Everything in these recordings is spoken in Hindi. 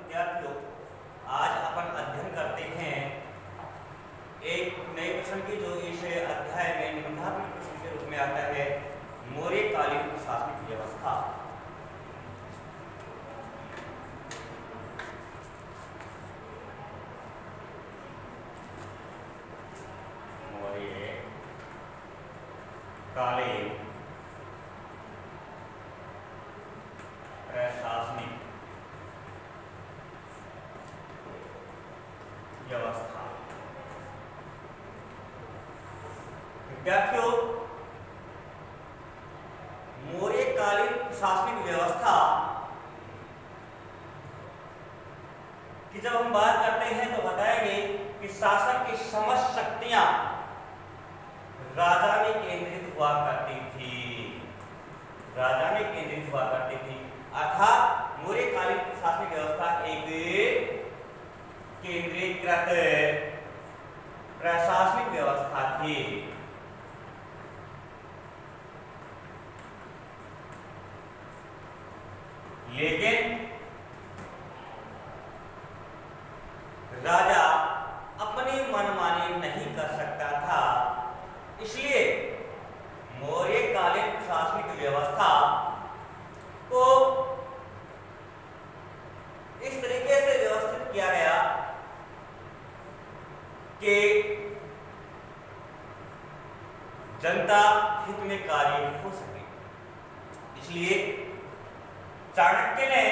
विद्यार्थियों, आज अपन अध्ययन करते हैं एक नए प्रश्न की जो इस अध्याय में निबंधात्मक प्रश्न के रूप में आता है, मौर्यकालीन प्रशासनिक व्यवस्था। मौर्यकालीन प्रशासनिक व्यवस्था। विद्यार्थियों, मौर्यकालीन प्रशासनिक व्यवस्था की जब हम बात करते हैं तो बताएंगे कि शासन की समस्त शक्तियां राजा में केंद्रित हुआ करती थी। राजा में केंद्रित हुआ करती थी, अर्थात मौर्यकालीन प्रशासनिक व्यवस्था एक केंद्रीकृत प्रशासनिक व्यवस्था थी। लेकिन राजा अपनी मनमानी नहीं कर सकता था, इसलिए मौर्यकालीन प्रशासनिक व्यवस्था को इस तरीके से व्यवस्थित किया गया कि जनता हित में कार्य हो सके। इसलिए चाणक्य ने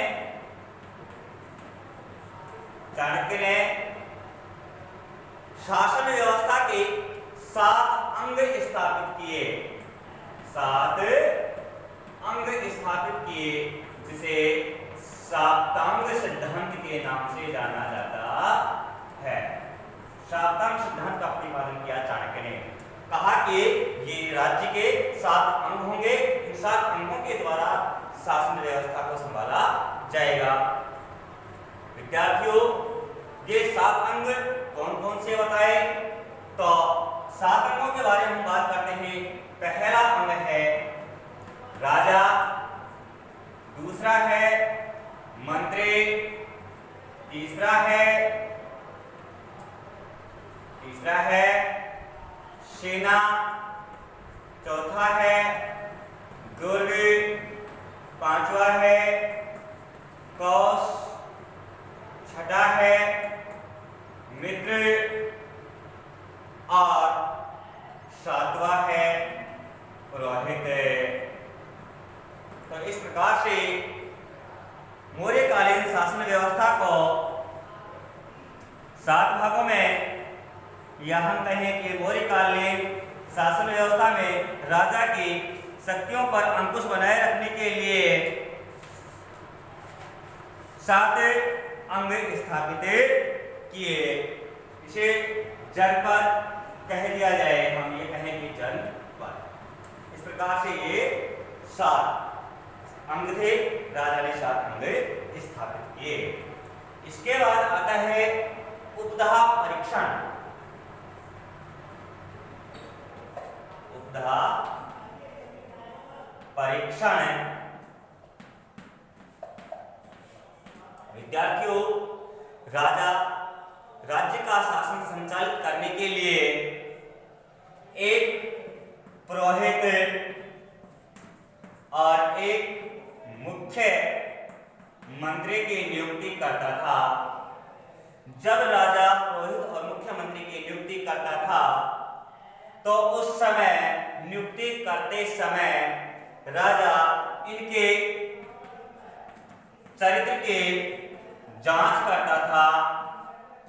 शासन व्यवस्था के 7 अंग स्थापित किए। 7 अंग स्थापित किए, जिसे साप्तांग सिद्धांत के नाम से जाना जाता है। साप्तांग सिद्धांत का प्रतिपादन किया चाणक्य ने। कहा कि ये राज्य के 7 अंग होंगे, इन 7 अंगों के द्वारा शासन व्यवस्था को संभाला जाएगा। विद्यार्थियों, ये 7 अंग कौन कौन से बताए? तो 7 अंगों के बारे में हम बात करते हैं। पहला अंग है राजा, दूसरा है मंत्री, तीसरा है सेना, चौथा है दुर्ग, पांचवा है कौश, छठा है मित्र और सातवां है पुरोहित। तो इस प्रकार से मौर्यकालीन शासन व्यवस्था को 7 भागों में, या हम कहें कि मौर्यकालीन शासन व्यवस्था में राजा की शक्तियों पर अंकुश बनाए रखने के लिए 7 अंग स्थापित किए। इसे जनपद कह दिया जाए, हम ये कहें कि जनपद। इस प्रकार से ये 7 अंग थे, राजा ने 7 अंग स्थापित किए। इसके बाद आता है उपदाह परीक्षण। उपदाह परीक्षण। विद्यार्थियों, राजा राज्य का शासन संचालित करने के लिए एक पुरोहित और एक मुख्य मंत्री की नियुक्ति करता था। जब राजा पुरोहित और मुख्यमंत्री की नियुक्ति करता था तो उस समय नियुक्ति करते समय राजा इनके चरित्र की जांच करता था,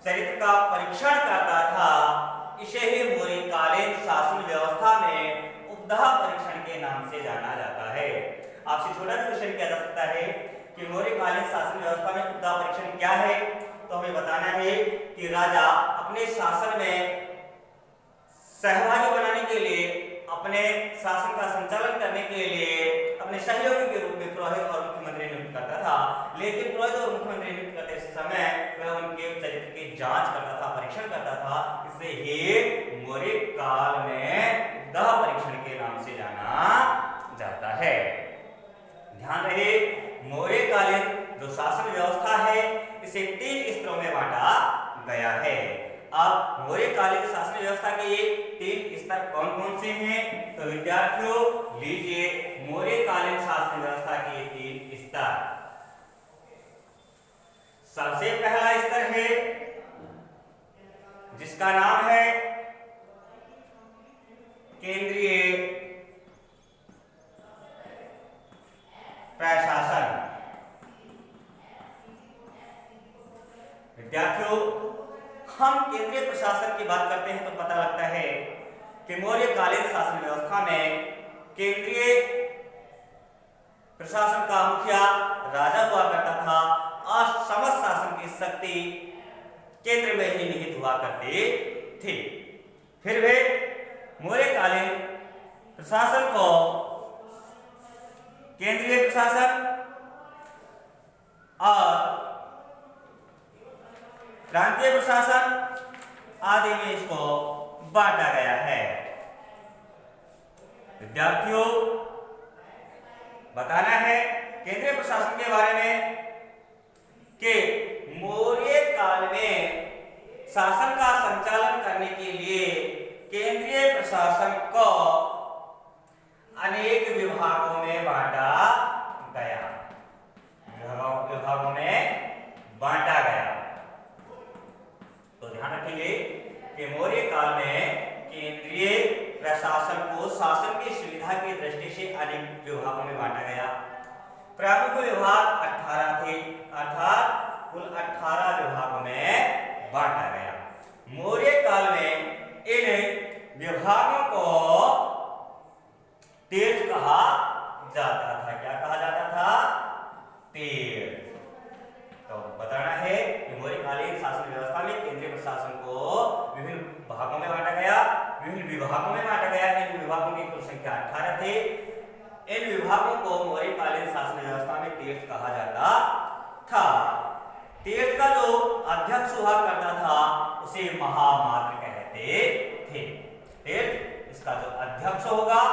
चरित्र का परीक्षण करता था। इसे ही मौर्यकालीन शासन व्यवस्था में उपदाह परीक्षण के नाम से जाना जाता है। आपसे छोटा सा क्वेश्चन किया जा सकता है कि मौर्यकालीन शासन व्यवस्था में उपदाह परीक्षण क्या है? तो हमें बताना है कि राजा अपने शासन में सहभागी बनाने के लिए, अपने शासन का संचालन करने के लिए अपने सहयोगी के रूप में पुरोहित और मुख्यमंत्री नियुक्त करता था। लेकिन पुरोहित और मुख्यमंत्री नियुक्त करते समय वह उनके चरित्र की जांच करता था, परीक्षण करता था। इसे ही मौर्य काल में उपदाह परीक्षण के नाम से जाना जाता है। ध्यान रहे, मौर्यकालीन जो शासन व्यवस्था है, इस इसे 3 स्तरों में बांटा गया है। अब मौर्यकालीन शासन व्यवस्था के ये 3 स्तर कौन कौन से हैं? तो विद्यार्थियों लीजिए मौर्यकालीन शासन व्यवस्था के 3 स्तर। सबसे पहला स्तर है जिसका नाम है केंद्रीय प्रशासन। विद्यार्थियों हम केंद्रीय प्रशासन की बात करते हैं तो पता लगता है कि मौर्यकालीन शासन व्यवस्था में केंद्रीय प्रशासन का मुखिया राजा हुआ करता था और समस्त शासन की शक्ति केंद्र में ही निहित हुआ करती थी। फिर भी मौर्यकालीन प्रशासन को केंद्रीय प्रशासन और प्रांतीय प्रशासन आदि में इसको बांटा गया है। विद्यार्थियों बताना है केंद्रीय प्रशासन के बारे में कि मौर्य काल में शासन का संचालन करने के लिए केंद्रीय प्रशासन को अनेक विभागों में बांटा गया। विभागों में बांटा गया। तो ध्यान रखेंगे कि मौर्य काल में केंद्रीय प्रशासन को शासन की सुविधा की दृष्टि से अनेक विभागों में बांटा गया। प्रमुख विभाग 18 थे, अर्थात कुल 18 विभागों में बांटा गया। मौर्य काल में इन विभागों को तीर्थ कहा जाता था। क्या कहा जाता था? तीर्थ। तो बताना है कि मौर्यकालीन शासन व्यवस्था में केंद्रीय प्रशासन को विभिन्न भागों में बांटा गया, विभिन्न विभागों में बांटा गया। इन विभागों की कुल संख्या 18 थे। इन विभागों को मौर्यकालीन शासन व्यवस्था में तीर्थ कहा जाता था। तीर्थ का जो अध्यक्ष हुआ करता था उसे महामात्र कहते थे। तीर्थ इसका जो अध्यक्ष होगा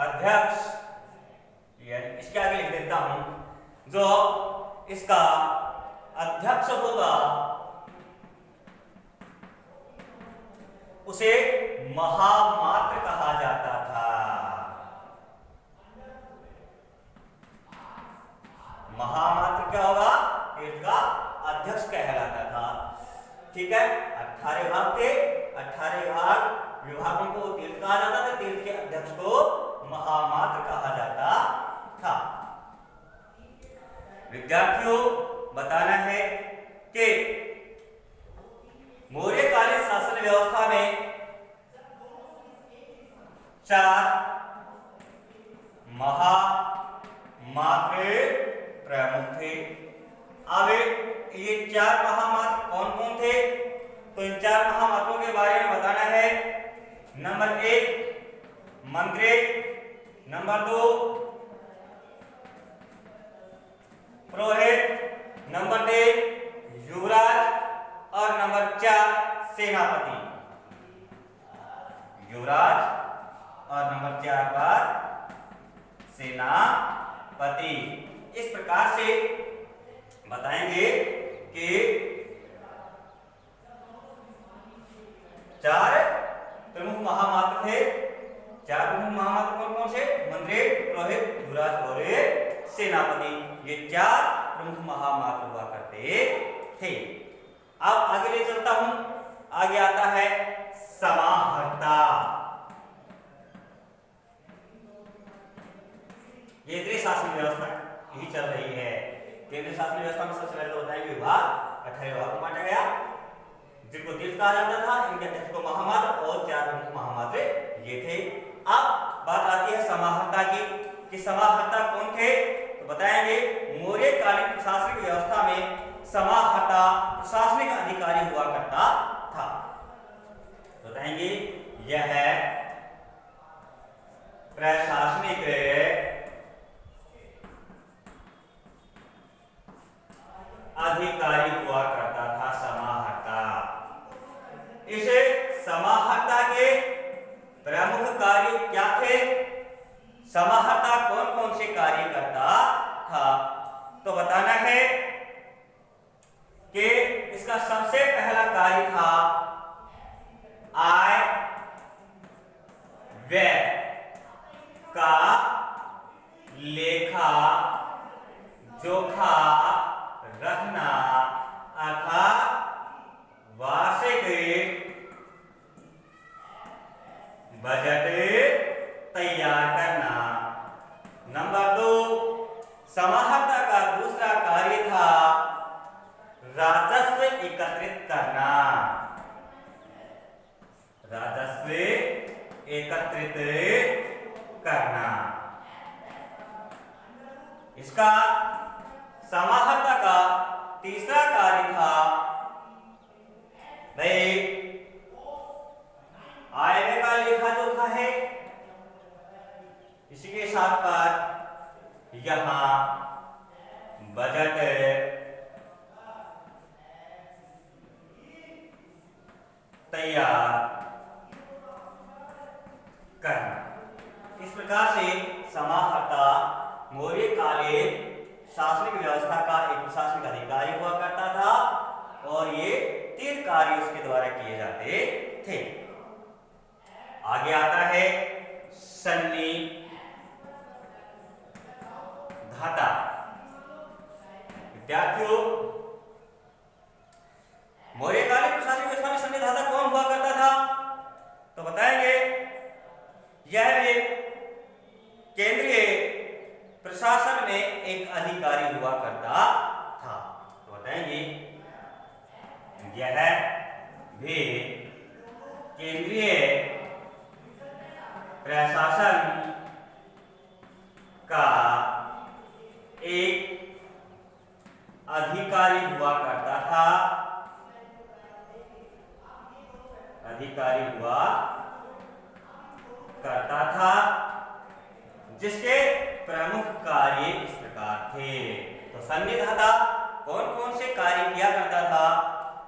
अध्यक्ष, इसके आगे लिख देता हूं, जो इसका अध्यक्ष होगा उसे महामात्र कहा जाता था। महामात्र क्या होगा? तीर्थ का अध्यक्ष कहलाता था। ठीक है, 18 विभाग थे, 18 विभागों को तीर्थ कहा जाता था। तीर्थ के अध्यक्ष को महामात्र कहा जाता था। विद्यार्थियों बताना है कि मौर्यकालीन शासन व्यवस्था में 4 महामात्र प्रमुख थे। अब ये 4 महामात्र कौन कौन थे? तो इन 4 महामात्रों के बारे में बताना है। नंबर 1 मंत्री, नंबर 2 पुरोहित, नंबर 3 युवराज और नंबर 4 सेनापति। युवराज और नंबर 4 पर सेनापति। इस प्रकार से बताएंगे कि 4 प्रमुख महामात्र थे। 4 प्रमुख महामात्र कौन कौन से? मंत्री, पुरोहित, युवराज और सेनापति। ये 4 प्रमुख महामात्र हुआ करते थे। अब आगे ले चलता हूं। आगे आता है समाहर्ता। केंद्रीय शासन व्यवस्था यही चल रही है। केंद्रीय शासन व्यवस्था में सबसे पहले बताएंगे विभाग 18 विभाग में बांटा गया, जिनको तीर्थ कहा जाता था। इनके अध्यक्ष को महामात्र और 4 प्रमुख महामात्र ये थे। अब बात आती है समाहर्ता की कि समाहर्ता कौन थे? तो बताएंगे मौर्यकालीन प्रशासनिक व्यवस्था में समाहर्ता प्रशासनिक अधिकारी हुआ करता था। बताएंगे यह है प्रशासनिक अधिकारी हुआ करता था समाहर्ता। इसे समाहर्ता के प्रमुख कार्य क्या थे? समाहर्ता समाहर्ता कौन कौन से कार्य करता था? तो बताना है कि इसका सबसे पहला कार्य था आय व्यय का लेखा जोखा रखना अर्थात वार्षिक बजट तैयार करना। नंबर 2, समाहर्ता का दूसरा कार्य था राजस्व एकत्रित करना। राजस्व एकत्रित करना। इसका समाहर्ता का तीसरा कार्य था भाई आय व्यय का लेखा जोखा है। इसी के साथ पर यहां बजट तैयार करना। इस प्रकार से समाहर्ता मौर्यकालीन शासनिक व्यवस्था का एक प्रशासनिक अधिकारी हुआ करता था और ये 3 कार्य उसके द्वारा किए जाते थे। आगे आता है सन्निधाता। विद्यार्थियों, मौर्यकालीन प्रशासनिक व्यवस्था में सन्निधाता कौन हुआ करता था? तो बताएंगे यह भी केंद्रीय प्रशासन में एक अधिकारी हुआ करता था। तो बताएंगे यह भी केंद्रीय प्रशासन का एक अधिकारी हुआ करता था। अधिकारी हुआ करता था जिसके प्रमुख कार्य इस प्रकार थे। तो सन्निधाता कौन कौन से कार्य किया करता था?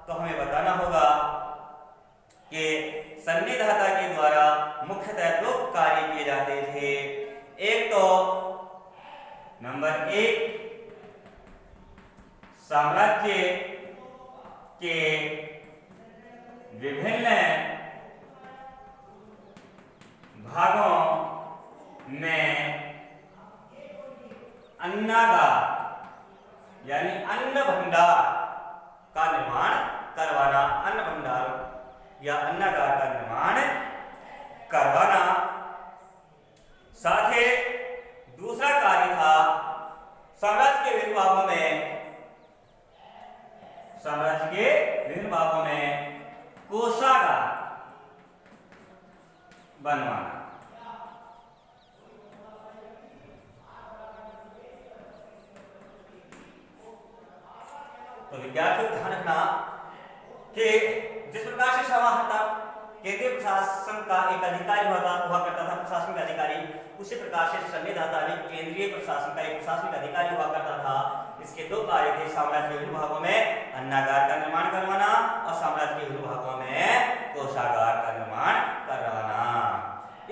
तो हमें बताना होगा कि सन्निधाता के द्वारा मुख्यतः 2 कार्य किए जाते थे। एक तो नंबर 1, साम्राज्य के विभिन्न भागों में अन्नागार यानी अन्न भंडार का निर्माण करवाना। अन्न भंडार या अन्नागार का निर्माण करवाना। साथ ही दूसरा कार्य था साम्राज्य के विभिन्न भागों में कोषागार बनवाना। तो विद्यार्थियों ध्यान रखना कि जिस प्रकार से समाहर्ता केंद्रीय प्रशासन का एक अधिकारी हुआ करता था, प्रशासनिक अधिकारी, उसी प्रकार से सन्निधाता भी केंद्रीय प्रशासन का एक प्रशासनिक अधिकारी हुआ करता था। इसके 2 कार्य थे, साम्राज्य के विभिन्न भागों में अन्नागार का निर्माण करवाना और साम्राज्य के विभिन्न भागों में कोषागार का निर्माण करवाना।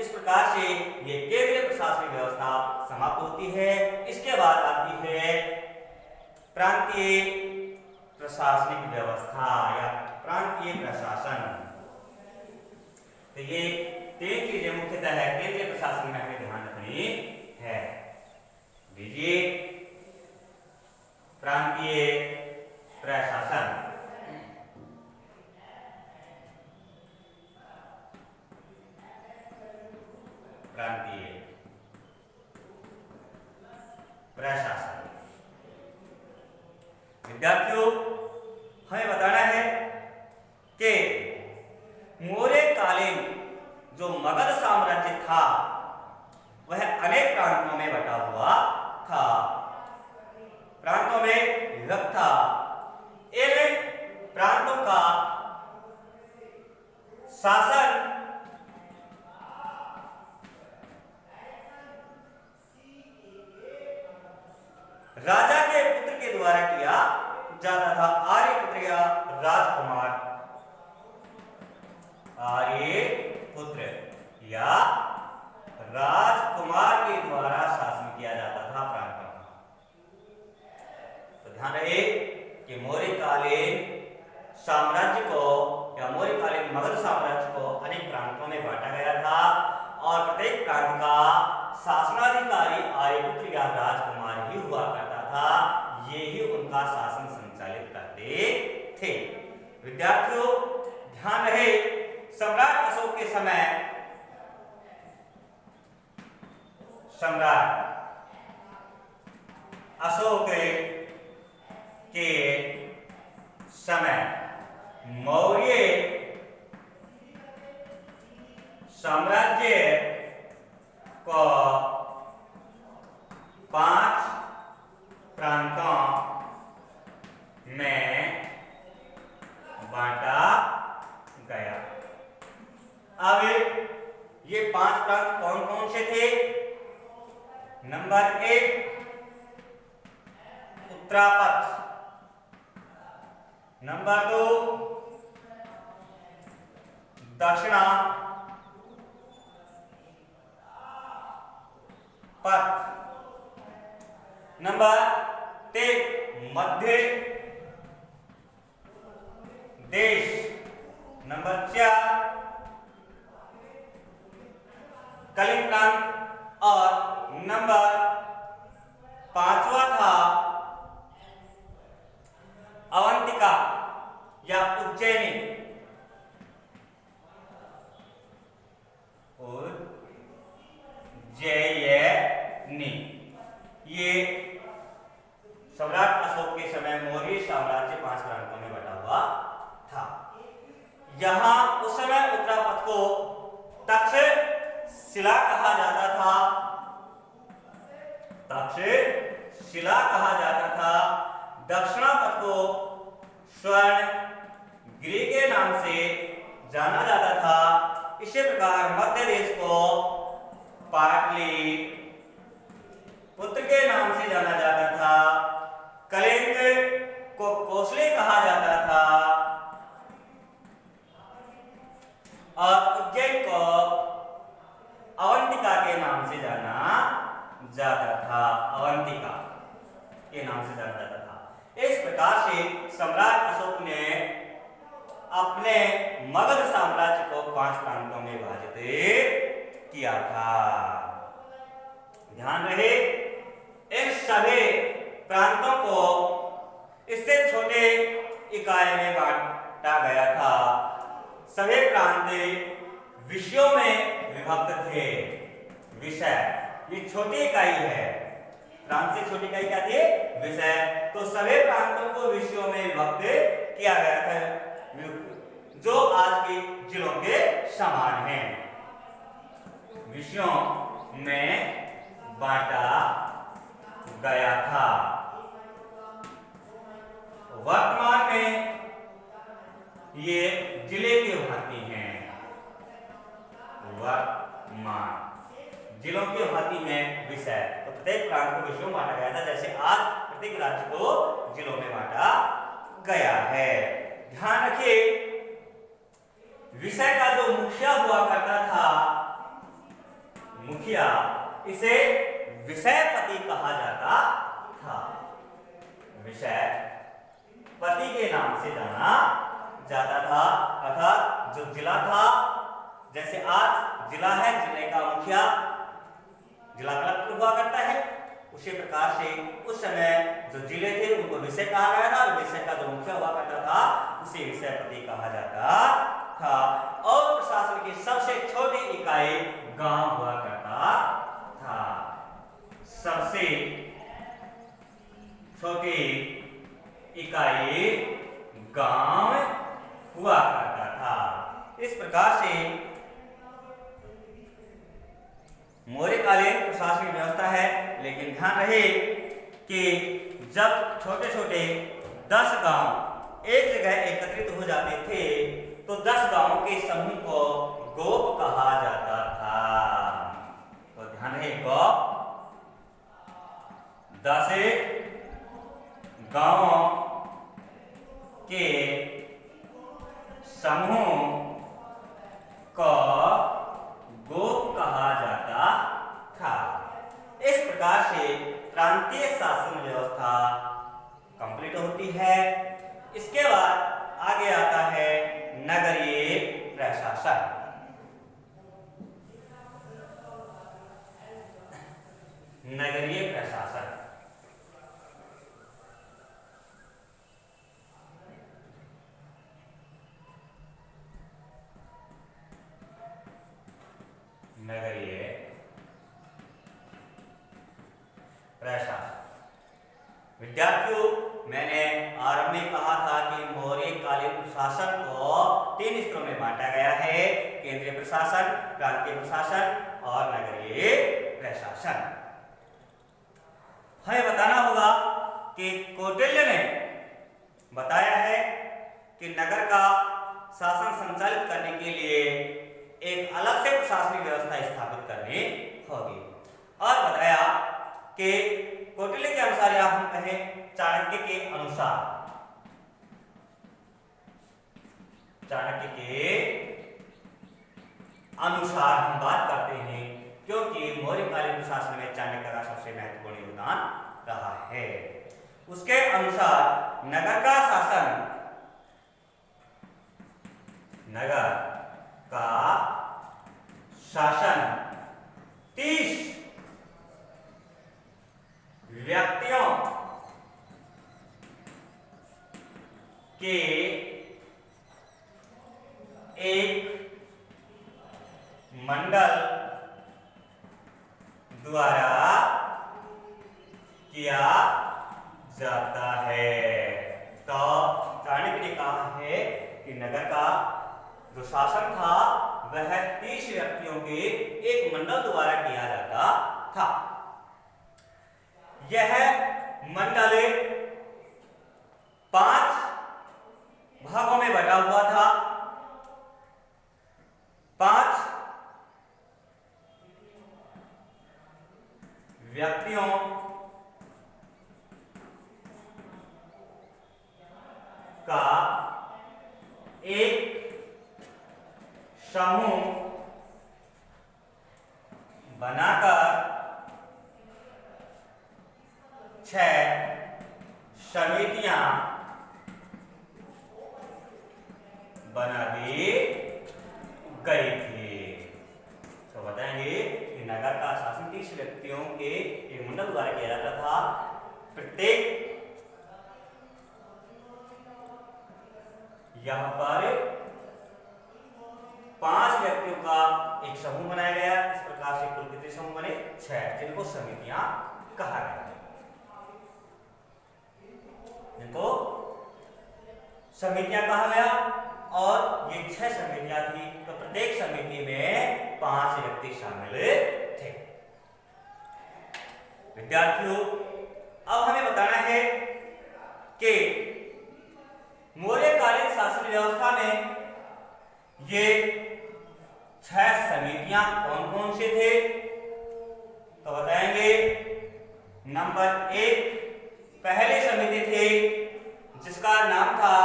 इस प्रकार से ये केंद्रीय प्रशासनिक व्यवस्था समाप्त होती है। इसके बाद आती है प्रांतीय प्रशासनिक व्यवस्था या प्रांतीय प्रशासन। तो ये 3 चीजें मुख्यतः है केंद्रीय प्रशासन में हमें ध्यान रखनी है। दीजिए प्रांतीय प्रशासन। प्रांतीय प्रशासन। विद्यार्थियों, हमें बताना है कि मौर्यकालीन जो मगध साम्राज्य था वह अनेक प्रांतों में बटा हुआ था, प्रांतों में विभक्त था। इन प्रांतों का शासन राजा के पुत्र के द्वारा किया जाता था। आर्यपुत्र या राजकुमार, आर्यपुत्र या राजकुमार राजकुमार के द्वारा शासन किया जाता था प्रांतों का। तो ध्यान रहे कि मौर्यकालीन साम्राज्य को या मौर्यकालीन मगध साम्राज्य को अनेक प्रांतों में बांटा गया था और प्रत्येक प्रांत का शासनाधिकारी आर्यपुत्र या राजकुमार ही हुआ करता था। ये ही उनका शासन संचालित करते थे। विद्यार्थियों ध्यान रहे, सम्राट अशोक के समय सम्राट अशोक के समय मौर्य साम्राज्य को 5 प्रांतों में बांटा गया। अब ये 5 प्रांत कौन कौन से थे? नंबर 1 उत्तरापथ, नंबर 2 दक्षिणा पथ, नंबर 3 मध्य देश, नंबर 4 कलिंग प्रांत और नंबर 5वां था अवंतिका या उज्जैनी। ये सम्राट अशोक के समय मौर्य साम्राज्य 5 प्रांतों में बटा हुआ था। यहां उस समय उत्तरापथ को तक्षशिला कहा जाता था, तक्षशिला कहा जाता था। दक्षिणापथ को स्वर्णगिरि के नाम से जाना जाता था। इसी प्रकार मध्य देश को पाटलिपुत्र के नाम से जाना जाता था। कलिंग को कोसले कहा जाता था और उज्जैन को अवंतिका के नाम से जाना जाता था। अवंतिका के नाम से जाना जाता था। इस प्रकार से सम्राट अशोक ने अपने मगध साम्राज्य को 5 प्रांतों में विभाजित किया था। ध्यान रहे, इन सभी प्रांतों को इससे छोटे इकाई में बांटा गया था। सभी प्रांत विषयों में विभक्त थे। विषय ये छोटी इकाई है, प्रांत से छोटी इकाई क्या थी? विषय। तो सभी प्रांतों को विषयों में विभक्त किया गया था, जो आज के जिलों के समान हैं। विषयों में बांटा गया था। वर्तमान में ये जिले की भांति हैं। वर्तमान जिलों की भांति में विषय, तो प्रत्येक प्रांत को विषयों में बांटा गया था, जैसे आज प्रत्येक राज्य को जिलों में बांटा गया है। ध्यान रखिए, विषय का जो मुखिया हुआ करता था, मुखिया, इसे विषयपति कहा जाता था। विषयपति के नाम से जाना जाता था। अर्थात जो जिला था, जैसे आज जिला है, जिले का मुखिया जिला कलेक्टर हुआ करता है, उसी प्रकार से उस समय जो जिले थे उनको विषय कहा गया था और विषय का जो मुखिया हुआ करता था उसे विषयपति कहा जाता था। और प्रशासन की सबसे छोटी इकाई गांव हुआ करता था। सबसे छोटी इकाई गांव हुआ करता था। इस प्रकार से मौर्यकालीन प्रशासनिक व्यवस्था है। लेकिन ध्यान रहे कि जब छोटे छोटे 10 गांव एक जगह एकत्रित हो जाते थे तो 10 गांवों के समूह को गोप कहा जाता था। तो ध्यान रहे, गोप 10 गांवों के समूह को गोप कहा जाता था। इस प्रकार से प्रांतीय शासन व्यवस्था कंप्लीट होती है। इसके बाद आगे आता है नगरीय प्रशासन। नगरीय प्रशासन नगरीय प्रशासन। विद्यार्थियों, मैंने आरंभ में कहा था कि मौर्यकालीन प्रशासन को 3 स्तरों में बांटा गया है: केंद्रीय प्रशासन, प्रांतीय प्रशासन और नगरीय प्रशासन। हमें बताना होगा कि कौटिल्य ने बताया है कि नगर का शासन संचालित करने के लिए एक अलग से प्रशासनिक व्यवस्था स्थापित करनी होगी, और बताया कि कौटिल्य के अनुसार, या हम कहें चाणक्य के अनुसार, हम बात करते हैं, क्योंकि मौर्यकालीन प्रशासन में चाणक्य का सबसे महत्वपूर्ण योगदान रहा है। उसके अनुसार नगर का शासन 30 व्यक्तियों के एक मंडल द्वारा किया जाता है। तो चाणक्य ने कहा है कि नगर का जो शासन था वह 30 व्यक्तियों के एक मंडल द्वारा किया जाता था। यह मंडल 5 भागों में बटा हुआ था। 5 व्यक्तियों का एक समूह बनाकर 6 समितियां बना दी गई थी। तो बताएंगे कि नगर का शासन 30 व्यक्तियों के एक मंडल द्वारा किया जाता था। प्रत्येक यहां पर 5 व्यक्तियों का एक समूह बनाया गया। इस प्रकार से कुल कितने समूह बने? 6, जिनको समितियां कहा गया। जिनको समितियां कहा गया, और ये 6 समितियां थी। तो प्रत्येक समिति में 5 व्यक्ति शामिल थे। विद्यार्थियों, अब हमें बताना है कि मौर्यकालीन शासन व्यवस्था में ये 6 समितियां कौन कौन से थे? तो बताएंगे। नंबर 1 पहली समिति थी जिसका नाम था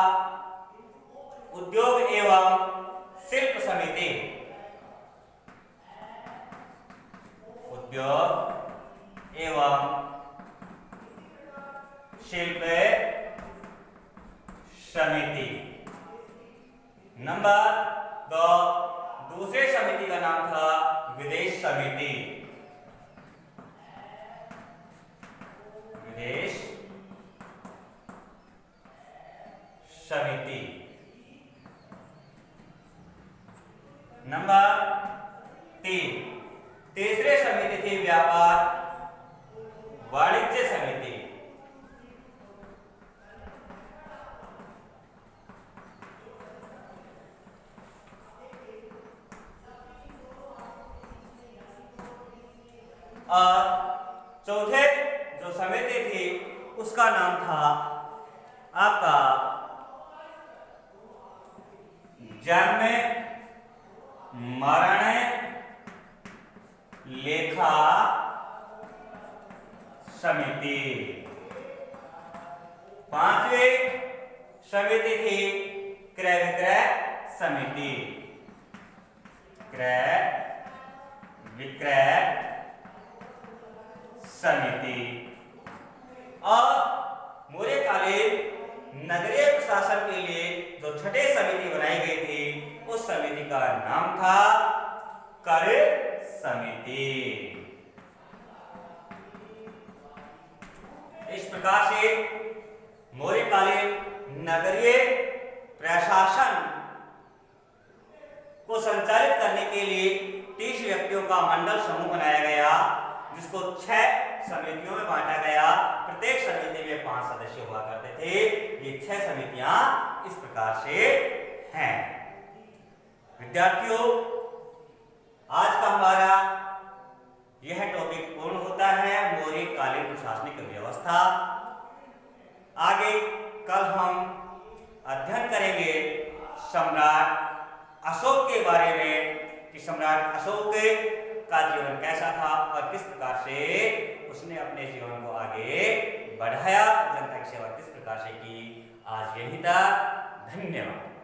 उद्योग एवं शिल्प समिति। उद्योग एवं शिल्प समिति। नंबर 2 दूसरे समिति का नाम था विदेश समिति। विदेश समिति। नंबर 3 तीसरे समिति थी व्यापार वाणिज्य समिति। और चौथे जो समिति थी उसका नाम था आपका जन्म मरण लेखा समिति। 5वीं समिति थी क्रय विक्रय समिति। क्रय विक्रय समिति। और मौर्यकालीन नगरीय प्रशासन के लिए जो छठे समिति बनाई गई थी, उस समिति का नाम था कर समिति। इस प्रकार से मौर्यकालीन नगरीय प्रशासन को संचालित करने के लिए 30 व्यक्तियों का मंडल समूह बनाया गया, जिसको 6 समितियों में बांटा गया। प्रत्येक समिति में 5 सदस्य हुआ करते थे। ये 6 समितियां इस प्रकार से हैं। विद्यार्थियों, आज का हमारा यह टॉपिक पूर्ण होता है, मौर्यकालीन प्रशासनिक व्यवस्था। आगे कल हम अध्ययन करेंगे सम्राट अशोक के बारे में कि सम्राट अशोक का जीवन कैसा था और किस प्रकार से उसने अपने जीवन को आगे बढ़ाया, जनता की सेवा किस प्रकार से की। आज यही था। धन्यवाद।